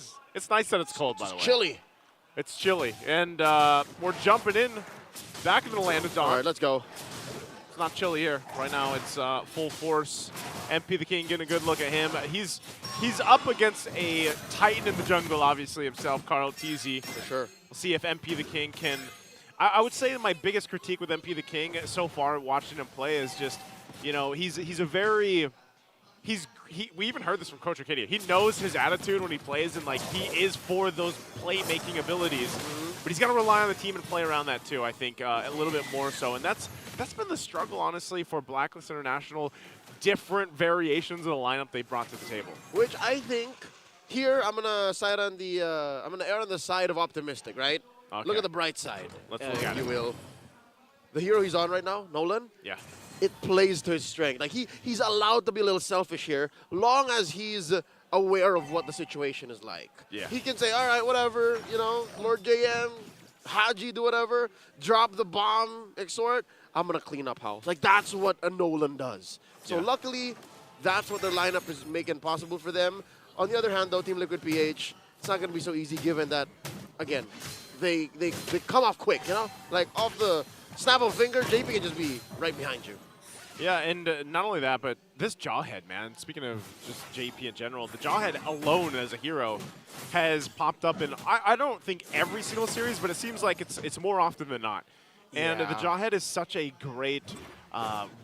is. It's nice that it's cold, by the way. It's chilly. It's chilly. And we're jumping in back into the land of dawn. All right, let's go. It's not chilly here. Right now it's full force. MP the King getting a good look at him. He's up against a titan in the jungle, obviously, himself, Carl TZ. For sure. We'll see if MP the King can... I would say my biggest critique with MP the King so far, watching him play, is just, you know, he's a very... we even heard this from Coach Arcadia. He knows his attitude when he plays, and like he is for those playmaking abilities. But he's got to rely on the team and play around that too. I think a little bit more so, and that's been the struggle, honestly, for BLACKLIST International. Different variations of the lineup they brought to the table. Which I think here I'm gonna side on the I'm gonna err on the side of optimistic, right? Okay. Look at the bright side. Let's look at if you it. will. The hero he's on right now, Nolan. Yeah. It plays to his strength. Like he's allowed to be a little selfish here, long as he's aware of what the situation is like. Yeah. He can say, all right, whatever, you know, Lord JM, Haji, do whatever, drop the bomb, exhort, I'm gonna clean up house. Like that's what a Nolan does. So Yeah. luckily, that's what their lineup is making possible for them. On the other hand, though, Team Liquid PH, it's not gonna be so easy given that, again, they come off quick, you know? Like off the snap of a finger, JP can just be right behind you. Yeah, and not only that, but this Jawhead, man, speaking of just JP in general, the Jawhead alone as a hero has popped up in, I don't think every single series, but it seems like it's more often than not. And the Jawhead is such a great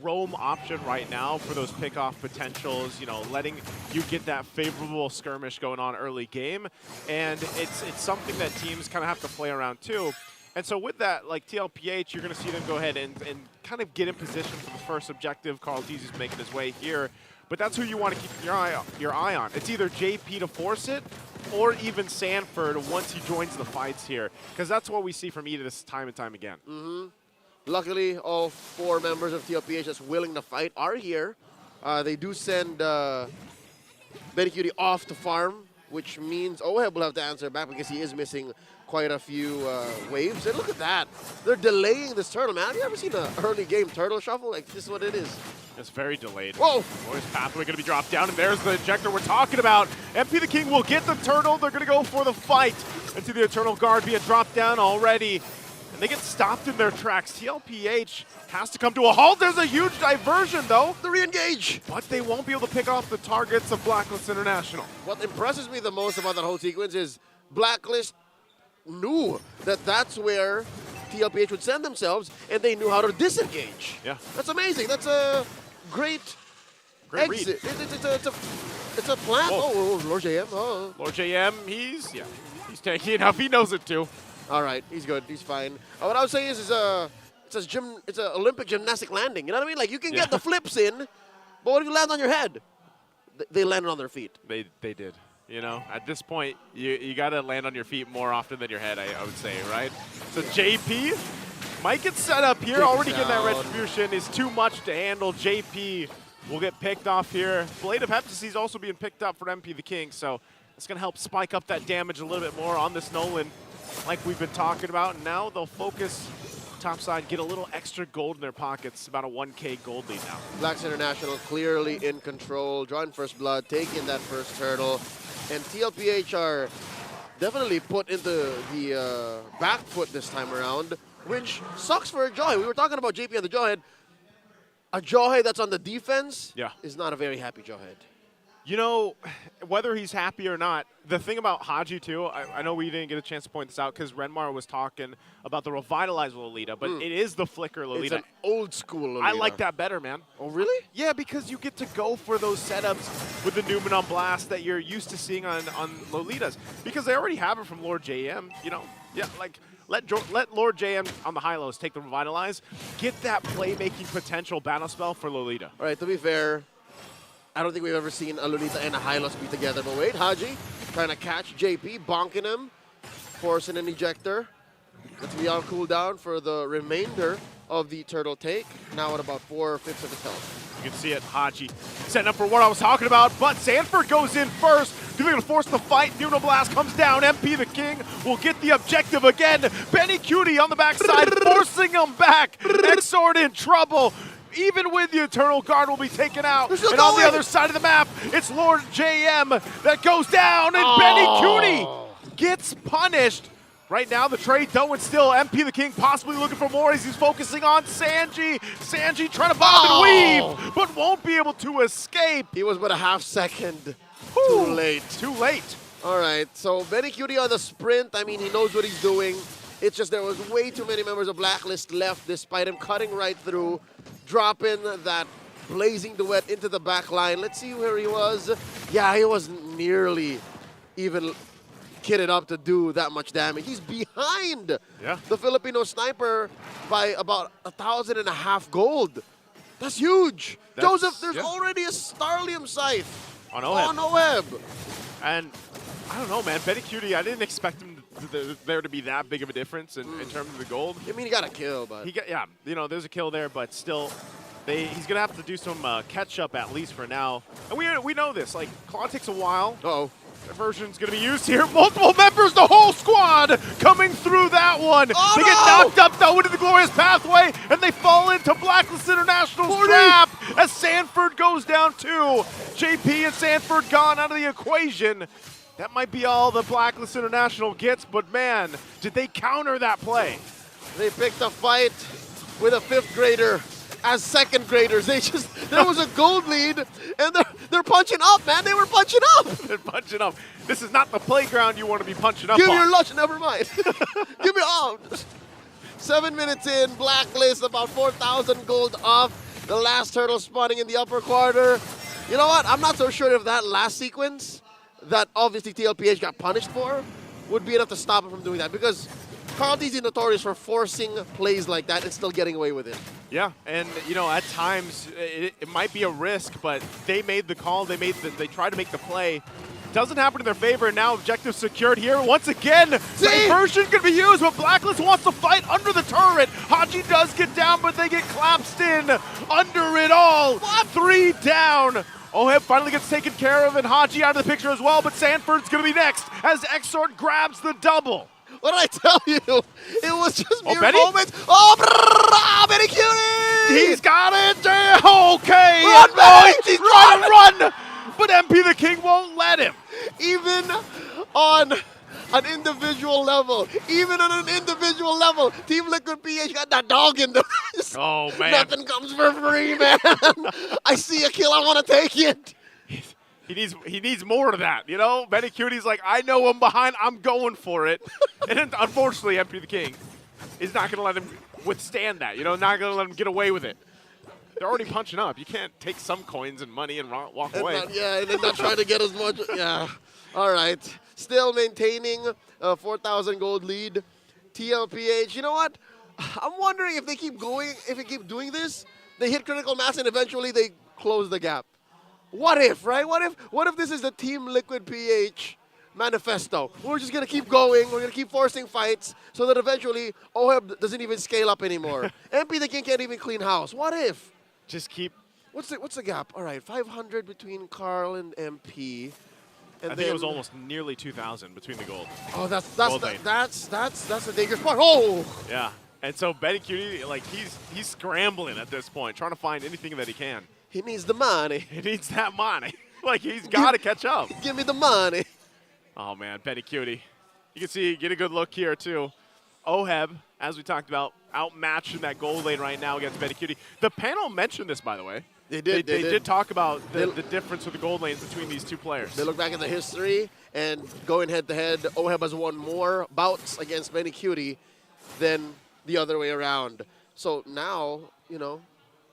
roam option right now for those pickoff potentials, you know, letting you get that favorable skirmish going on early game. And it's something that teams kind of have to play around too. And so with that, like TLPH, you're going to see them go ahead and kind of get in position for the first objective. Carl Tease is making his way here. But that's who you want to keep your eye on. It's either JP to force it or even Sanford once he joins the fights here. Because that's what we see from Edis time and time again. Luckily, all 4 members of TLPH that's willing to fight are here. They do send Benny Cutie off to farm, which means Oheb will have to answer back because he is missing quite a few waves. And look at that. They're delaying this turtle, man. Have you ever seen an early game turtle shuffle? Like, this is what it is. It's very delayed. Whoa! Boy's pathway going to be dropped down, and there's the ejector we're talking about. MP the King will get the turtle. They're going to go for the fight. Into the Eternal Guard being dropped down already. And they get stopped in their tracks. TLPH has to come to a halt. There's a huge diversion, though. The re-engage! But they won't be able to pick off the targets of BLACKLIST International. What impresses me the most about that whole sequence is BLACKLIST knew that that's where TLPH would send themselves, and they knew how to disengage. Yeah. That's amazing. That's a great exit. It's a plan. Whoa. Oh, Lord JM. Oh. Lord JM, he's taking it up. He knows it too. All right, he's good. He's fine. What I was saying is it's an Olympic gymnastic landing. You know what I mean? Like you can get the flips in, but what if you land on your head? They landed on their feet. They did. You know, at this point, you got to land on your feet more often than your head, I would say, right? So JP might get set up here. Already getting that retribution is too much to handle. JP will get picked off here. Blade of Heptacy is also being picked up for MP the King, so it's going to help spike up that damage a little bit more on this Nolan, like we've been talking about. And now they'll focus topside, get a little extra gold in their pockets, about a 1K gold lead now. BLACKLIST International clearly in control, drawing first blood, taking that first turtle. And TLPH are definitely put into the back foot this time around, which sucks for a Jawhead. We were talking about JP and the Jawhead. A Jawhead that's on the defense is not a very happy Jawhead. You know, whether he's happy or not, the thing about Haji, too, I know we didn't get a chance to point this out because Renmar was talking about the revitalized Lolita, but it is the Flicker Lolita. It's an old school Lolita. I like that better, man. Oh, really? Yeah, because you get to go for those setups with the Newman on Blast that you're used to seeing on Lolitas. Because they already have it from Lord JM, you know? Yeah, like, let Lord JM on the high-lows take the Revitalize. Get that playmaking potential battle spell for Lolita. All right, to be fair, I don't think we've ever seen a Lolita and a Hylos be together. But wait, Haji trying to catch JP, bonking him, forcing an ejector. Let's be on cooldown for the remainder of the turtle take. Now at about 4/5 of his health. You can see it, Haji setting up for what I was talking about, but Sanford goes in first. They're going to force the fight. Blast comes down. MP the King will get the objective again. Benny Cutie on the backside, forcing him back. Exort in trouble. Even with the Eternal Guard will be taken out. And on the other side of the map, it's Lord JM that goes down. And Benny gets punished. Right now, the trade done with still MP the King possibly looking for more as he's focusing on Sanji. Sanji trying to bob and weave, but won't be able to escape. He was but a half second Whew. too late. Too late. All right, so BLCK on the sprint. I mean, he knows what he's doing. It's just there was way too many members of Blacklist left despite him cutting right through, dropping that blazing duet into the back line. Let's see where he was. Yeah, he wasn't nearly even kitted up to do that much damage. He's behind the Filipino sniper by about 1,500 gold. That's huge. Joseph, there's already a Starlium Scythe on Oheb. On Oheb. And I don't know, man. BLCK, I didn't expect him there to be that big of a difference in terms of the gold. I mean, he got a kill, but there's a kill there, but still, he's gonna have to do some catch up at least for now. And we know this. Like, claw takes a while. Uh-oh. Diversion's gonna be used here. Multiple members, the whole squad coming through that one. Oh, they get knocked up though into the glorious pathway, and they fall into Blacklist International's trap as Sanford goes down too. JP and Sanford gone out of the equation. That might be all the Blacklist International gets, but man, did they counter that play. They picked a fight with a 5th grader as 2nd graders. There was a gold lead, and they're punching up, man. They were punching up. They're punching up. This is not the playground you want to be punching up Give on. me your lunch, never mind. Give me all. 7 minutes in, Blacklist, about 4,000 gold off. The last turtle spawning in the upper quarter. You know what? I'm not so sure if that last sequence that obviously TLPH got punished for would be enough to stop him from doing that, because Carl T's notorious for forcing plays like that and still getting away with it. Yeah, and at times it might be a risk, but they made the call. They tried to make the play. Doesn't happen in their favor. Now objective secured here once again. Diversion can be used, but Blacklist wants to fight under the turret. Haji does get down, but they get collapsed in under it all. 3 down. Oheb finally gets taken care of, and Haji out of the picture as well, but Sanford's going to be next as Exort grabs the double. What did I tell you? It was just mere Benny? moments. Oh, BLCK! He's got it! Okay! Run, Benny! He's trying to run! But MP the King won't let him. Even on an individual level, Team Liquid PH got that dog in them. Oh, man. Nothing comes for free, man. I see a kill, I want to take it. He needs more of that, BLCK's like, I know I'm behind, I'm going for it. And then, unfortunately, MP the King is not going to let him withstand that, not going to let him get away with it. They're already punching up. You can't take some coins and money and walk away. And they're not trying to get as much. Yeah. All right. Still maintaining a 4,000 gold lead. TLPH, you know what? I'm wondering if they keep going, if they keep doing this, they hit critical mass and eventually they close the gap. What if, right? What if this is the Team Liquid PH manifesto? We're just going to keep going. We're going to keep forcing fights so that eventually Oheb doesn't even scale up anymore. MP the King can't even clean house. What if? Just keep. What's the gap? All right, 500 between Carl and MP. And I think it was almost nearly 2,000 between the gold. Oh, that's a dangerous part. Oh. Yeah, and so BLCK, like he's scrambling at this point, trying to find anything that he can. He needs the money. He needs that money. Like he's got to catch up. Give me the money. Oh man, BLCK. You can see, get a good look here too. Oheb, as we talked about, outmatched in that gold lane right now against BLCK. The panel mentioned this, by the way. They did. They did talk about the difference with the gold lanes between these two players. They look back at the history, and going head-to-head, Oheb has won more bouts against BLCK than the other way around. So now,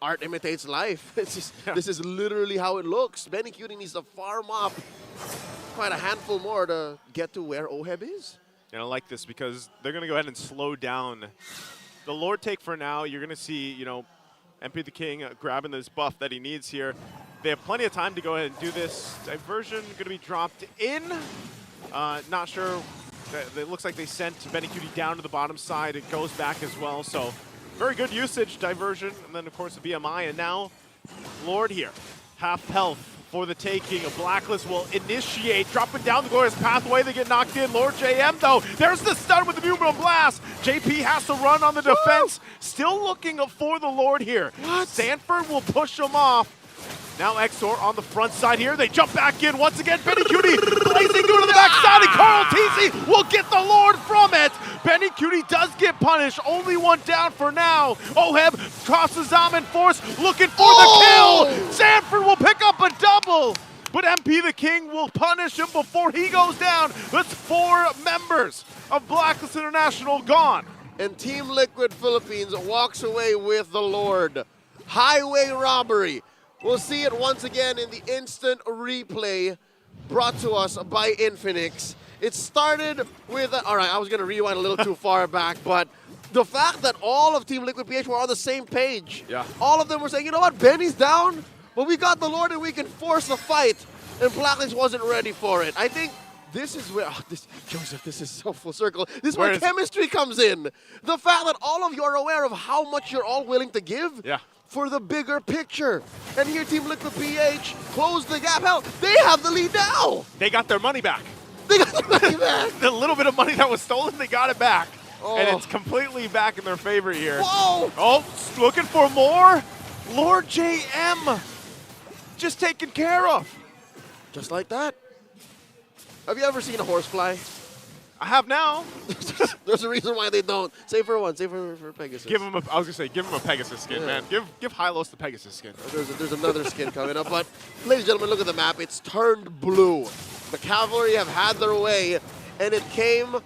art imitates life. This is literally how it looks. BLCK needs to farm up quite a handful more to get to where Oheb is. And I like this because they're going to go ahead and slow down the Lord take for now. You're going to see, MP the King grabbing this buff that he needs here. They have plenty of time to go ahead and do this. Diversion going to be dropped in. Not sure. It looks like they sent BLCK down to the bottom side. It goes back as well. So very good usage, Diversion. And then, of course, the BMI. And now Lord here. Half health for the taking. A Blacklist will initiate, dropping down the glorious pathway. They get knocked in. Lord JM, though, there's the stun with the Numeral Blast. JP has to run on the defense. Still looking for the Lord here. What? Sanford will push him off. Now Exor on the front side here. They jump back in once again. BLCK blazing through to the backside, and Carl Teasy will get the Lord from it. Benny Cutie does get punished. Only one down for now. Oheb crosses Zaman Force looking for the kill. Sanford will pick up a double. But MP the King will punish him before he goes down. That's 4 members of BLACKLIST International gone. And Team Liquid Philippines walks away with the Lord. Highway robbery. We'll see it once again in the instant replay brought to us by Infinix. It started with, all right, I was going to rewind a little too far back, but the fact that all of Team Liquid PH were on the same page. Yeah. All of them were saying, you know what, Benny's down, but we got the Lord and we can force the fight. And BLACKLIST wasn't ready for it. I think this is where, Joseph, this is so full circle. This is where chemistry comes in. The fact that all of you are aware of how much you're all willing to give for the bigger picture. And here Team Liquid PH closed the gap. Hell, they have the lead now. They got their money back. They got their money back. The little bit of money that was stolen, they got it back. And it's completely back in their favor here. Whoa! Oh, looking for more. Lord JM just taken care of. Just like that. Have you ever seen a horse fly? I have now. There's a reason why they don't. Save for one. Save for Pegasus. Give him a. I was gonna say, give him a Pegasus skin, man. Give Hylos the Pegasus skin. There's another skin coming up, but ladies and gentlemen, look at the map. It's turned blue. The Cavalry have had their way, and it came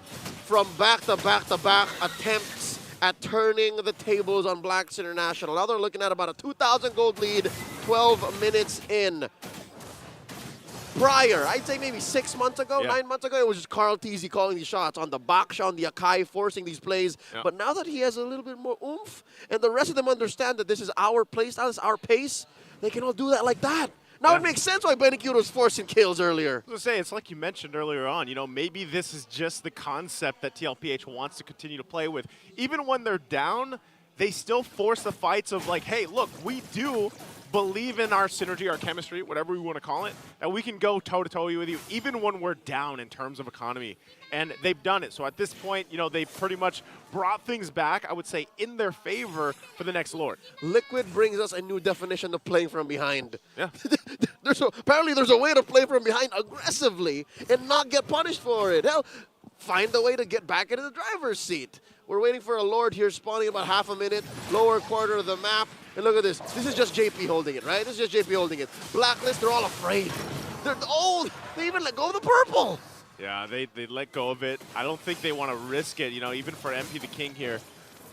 from back-to-back-to-back attempts at turning the tables on BLACKLIST International. Now they're looking at about a 2,000 gold lead, 12 minutes in. Prior, I'd say maybe 6 months ago, 9 months ago, it was just Carl Teasy calling these shots on the Baksha, on the Akai, forcing these plays. But now that he has a little bit more oomph, and the rest of them understand that this is our play style, this is our pace, they can all do that like that. Now it makes sense why Benny Cute was forcing kills earlier. I was gonna say, it's like you mentioned earlier on, you know, maybe this is just the concept that TLPH wants to continue to play with. Even when they're down, they still force the fights of like, hey, look, we do believe in our synergy, our chemistry, whatever we want to call it, and we can go toe-to-toe with you even when we're down in terms of economy. And they've done it. So at this point, you know, they pretty much brought things back, I would say, in their favor for the next Lord. Liquid brings us a new definition of playing from behind. Yeah. Apparently there's a way to play from behind aggressively and not get punished for it. Hell, find a way to get back into the driver's seat. We're waiting for a Lord here, spawning about half a minute, lower quarter of the map. And look at this. This is just JP holding it, right? This is just JP holding it. BLACKLIST, they're all afraid. They're old. They even let go of the purple. Yeah, they let go of it. I don't think they want to risk it, you know, even for MP the King here.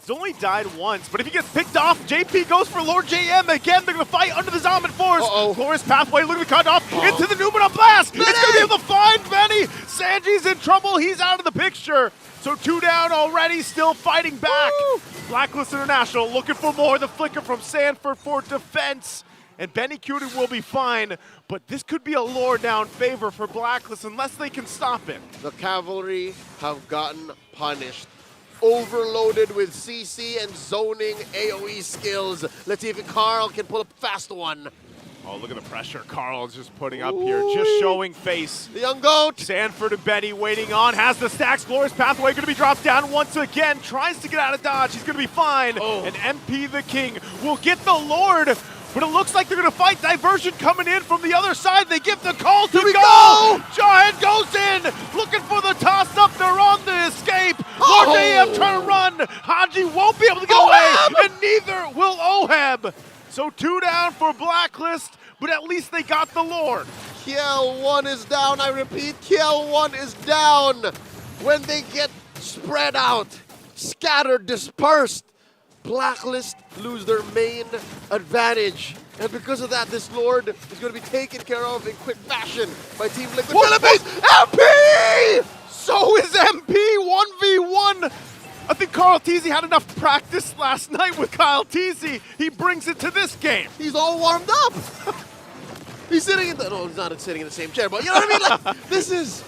He's only died once, but if he gets picked off, JP goes for Lord JM. Again, they're going to fight under the Zaman Force. Glorious pathway, look at the cutoff, into the Numenor Blast. It's going to be able to find Benny. Sanji's in trouble. He's out of the picture. So 2 down already, still fighting back. BLACKLIST International looking for more. The flicker from Sanford for defense. And Benny Cutie will be fine, but this could be a lore down favor for BLACKLIST unless they can stop it. The Cavalry have gotten punished. Overloaded with CC and zoning AoE skills. Let's see if Carl can pull a fast one. Oh, look at the pressure Carl is just putting up here, just showing face. The young goat. Sanford and Benny waiting on, has the stacks. Glorious pathway going to be dropped down once again. Tries to get out of dodge. He's going to be fine. And MP the King will get the Lord. But it looks like they're going to fight. Diversion coming in from the other side. They give the call to go. Jawhead goes in. Looking for the toss-up. They're on the escape. Lord JM trying to run. Haji won't be able to get away. And neither will Oheb. So 2 down for BLACKLIST, but at least they got the Lord. KL1 is down, I repeat, KL1 is down. When they get spread out, scattered, dispersed, BLACKLIST lose their main advantage. And because of that, this Lord is going to be taken care of in quick fashion by Team Liquid Philippines. MP! So is MP 1v1. I think Carl Teasy had enough practice last night with Kyle Teasy. He brings it to this game. He's all warmed up. He's sitting in the, no, he's not sitting in the same chair, but you know what I mean? Like, this is,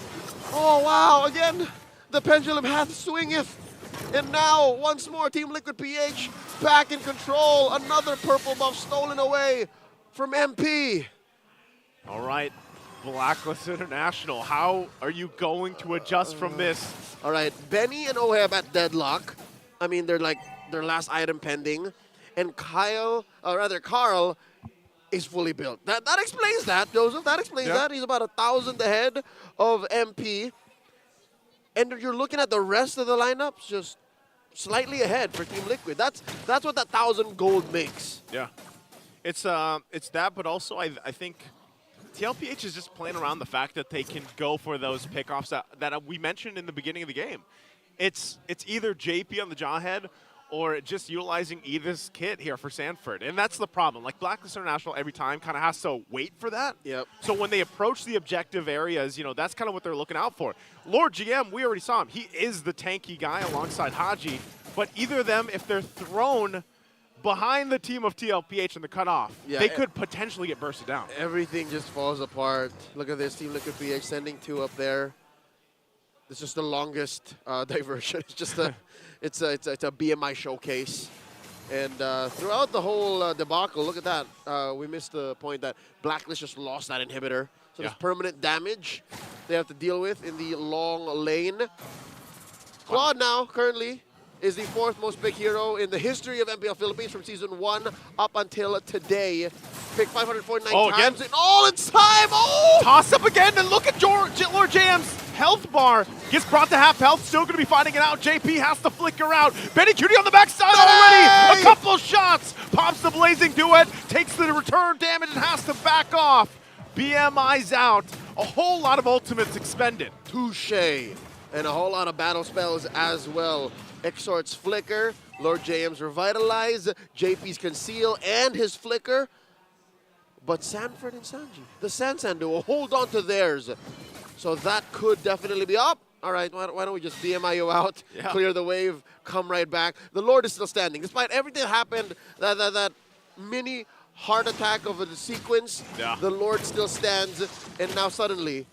oh wow, again, the pendulum hath swingeth. And now, once more, Team Liquid PH back in control. Another purple buff stolen away from MP. All right, BLACKLIST International, how are you going to adjust from this? All right, Benny and Oheb at deadlock. I mean, they're like their last item pending. And Carl is fully built. That explains that, Joseph. That explains that. He's about 1,000 ahead of MP. And you're looking at the rest of the lineups just slightly ahead for Team Liquid. That's what that 1,000 gold makes. Yeah. It's that, but also I think TLPH is just playing around the fact that they can go for those pickoffs that we mentioned in the beginning of the game. It's either JP on the Jawhead or just utilizing Edith's kit here for Sanford. And that's the problem. Like, BLACKLIST International every time kind of has to wait for that. Yep. So when they approach the objective areas, you know, that's kind of what they're looking out for. Lord GM, we already saw him. He is the tanky guy alongside Haji. But either of them, if they're thrown behind the team of TLPH in the cutoff, they could potentially get bursted down. Everything just falls apart. Look at this, Team Liquid PH sending 2 up there. This is the longest diversion. It's just a, it's a BMI showcase. And throughout the whole debacle, look at that. We missed the point that BLACKLIST just lost that inhibitor. So there's permanent damage they have to deal with in the long lane. Claude now, currently, is the 4th most picked hero in the history of MPL Philippines from Season 1 up until today. Picked 549 times in all its time. Oh! Toss up again, and look at Lord JM's health bar. Gets brought to half health, still going to be fighting it out. JP has to flicker out. Benny Cutie on the backside already. A couple shots. Pops the Blazing Duet, takes the return damage and has to back off. BMI's out. A whole lot of ultimates expended. Touche. And a whole lot of battle spells as well. Exort's Flicker, Lord JM's Revitalize, JP's Conceal, and his Flicker. But Sanford and Sanji, the Sansan duo, hold on to theirs. So that could definitely be up. All right, why don't we just BMI you out, clear the wave, come right back. The Lord is still standing. Despite everything that happened, that mini heart attack of the sequence, the Lord still stands. And now suddenly,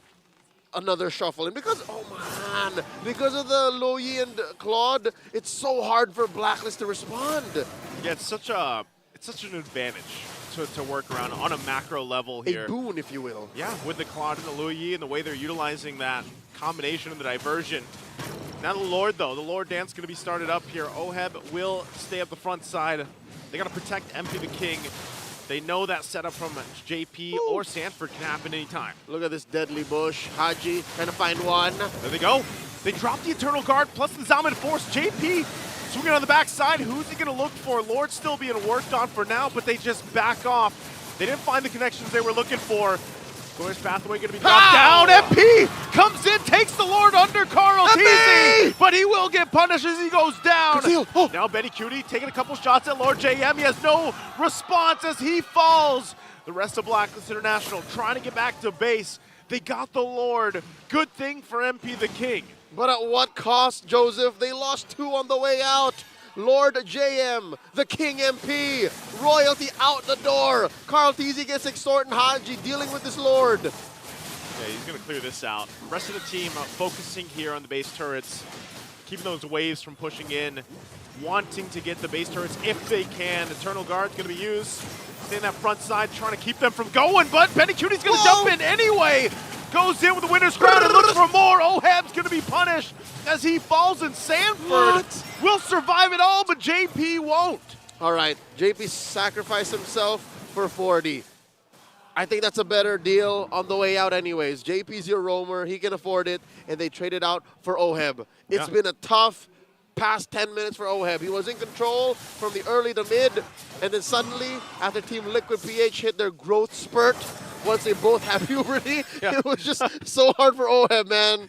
another shuffle. And because, oh man, because of the Loyi and Claude, it's so hard for BLACKLIST to respond. Yeah, it's such an advantage to work around on a macro level here. A boon, if you will. Yeah, with the Claude and the Loyi and the way they're utilizing that combination of the diversion. Now the Lord, though. The Lord dance going to be started up here. Oheb will stay up the front side. They got to protect MP the King. They know that setup from JP or Sanford can happen anytime. Look at this deadly bush. Haji trying to find one. There they go. They drop the Eternal Guard plus the Zaman Force. JP swinging on the backside. Who's he going to look for? Lord still being worked on for now, but they just back off. They didn't find the connections they were looking for. Glorious Pathway going to be knocked down. MP comes in, takes the Lord under Carl Teasy, but he will get punished as he goes down. Now Benny Cutie taking a couple shots at Lord JM. He has no response as he falls. The rest of BLACKLIST International trying to get back to base. They got the Lord. Good thing for MP the King. But at what cost, Joseph? They lost 2 on the way out. Lord JM, the King MP, royalty out the door. Carl Teasy gets Extort and Haji dealing with this Lord. Yeah, he's going to clear this out. Rest of the team focusing here on the base turrets, keeping those waves from pushing in, wanting to get the base turrets if they can. Eternal Guard's going to be used. Stay in that front side, trying to keep them from going, but Benny Cutie's going to jump in anyway. Goes in with the winner's crown and looks for more. Oheb's going to be punished as he falls, and Sanford will survive it all, but JP won't. All right, JP sacrificed himself for 40. I think that's a better deal on the way out anyways. JP's your roamer, he can afford it, and they traded out for Oheb. It's been a tough past 10 minutes for Oheb. He was in control from the early to mid, and then suddenly, after Team Liquid PH hit their growth spurt, once they both have puberty, it was just so hard for Oheb, man.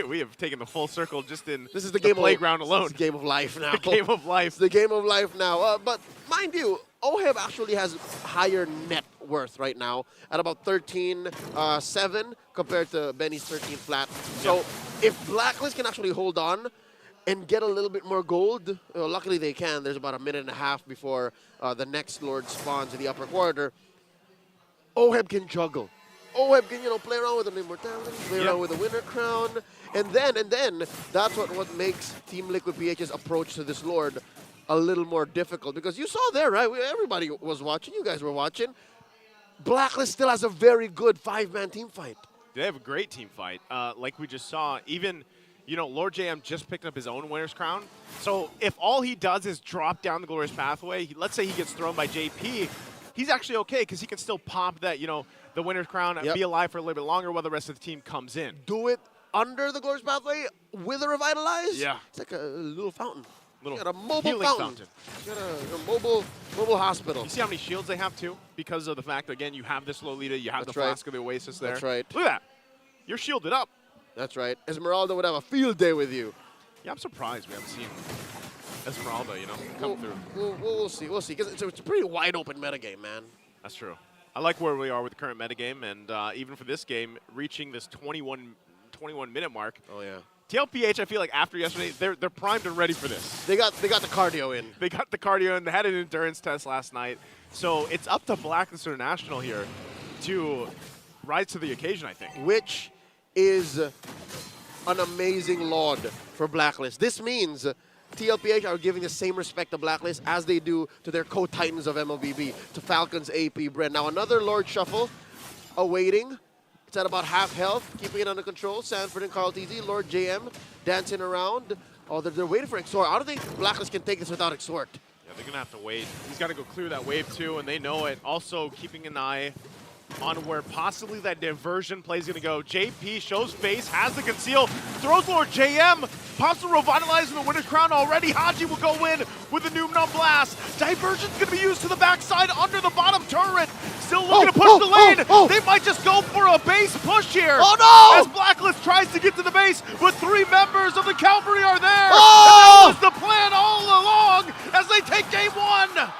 We have taken the full circle just in this is the game playground alone. It's the game of life now. The game of life. It's the game of life now. But mind you, Oheb actually has higher net worth right now at about 13.7 compared to Benny's 13 flat. So if BLACKLIST can actually hold on and get a little bit more gold, luckily they can. There's about a minute and a half before the next Lord spawns in the upper quarter. Oheb can juggle. Oheb can, play around with an immortality, play around with a winner crown, and then that's what makes Team Liquid PH's approach to this Lord a little more difficult, because you saw there, right? Everybody was watching. You guys were watching. BLACKLIST still has a very good 5-man team fight. They have a great team fight. Like we just saw, even, Lord JM just picked up his own winner's crown. So if all he does is drop down the Glorious Pathway, let's say he gets thrown by JP, he's actually okay because he can still pop that, the winner's crown and be alive for a little bit longer while the rest of the team comes in. Do it under the Glorious Pathway, with a Revitalize, Yeah. it's like a little fountain. Little You got a mobile healing fountain. You got a mobile hospital. You see how many shields they have too? Because of the fact that, again, you have this Lolita, you have That's the right. Flask of the Oasis there. That's right. Look at that. You're shielded up. That's right. Esmeralda would have a field day with you. Yeah, I'm surprised we haven't seen Esmeralda, come through. We'll see. We'll see. Because it's a pretty wide open metagame, man. That's true. I like where we are with the current metagame, and even for this game, reaching this 21-minute mark. Oh, yeah. TLPH, I feel like after yesterday, they're primed and ready for this. They got the cardio in. They got the cardio in. They had an endurance test last night. So it's up to BLACKLIST International here to rise to the occasion, I think. Which is an amazing laud for BLACKLIST. This means TLPH are giving the same respect to BLACKLIST as they do to their co-titans of MLBB, to Falcons, AP, Brent. Now another Lord Shuffle awaiting. It's at about half health, keeping it under control. Sanford and Carl TZ, Lord JM dancing around. Oh, they're waiting for Exort. I don't think BLACKLIST can take this without Exort. Yeah, they're going to have to wait. He's got to go clear that wave too, and they know it. Also keeping an eye on where possibly that diversion play is going to go. JP shows face, has the conceal, throws Lord JM, pops the Revitalize in the Winner's Crown already. Haji will go in with the Numnum Blast. Diversion's going to be used to the backside under the bottom turret. Still looking to push the lane. They might just go for a base push here. Oh, no! As BLACKLIST tries to get to the base, but 3 members of the Cavalry are there. Oh! And that was the plan all along as they take game 1.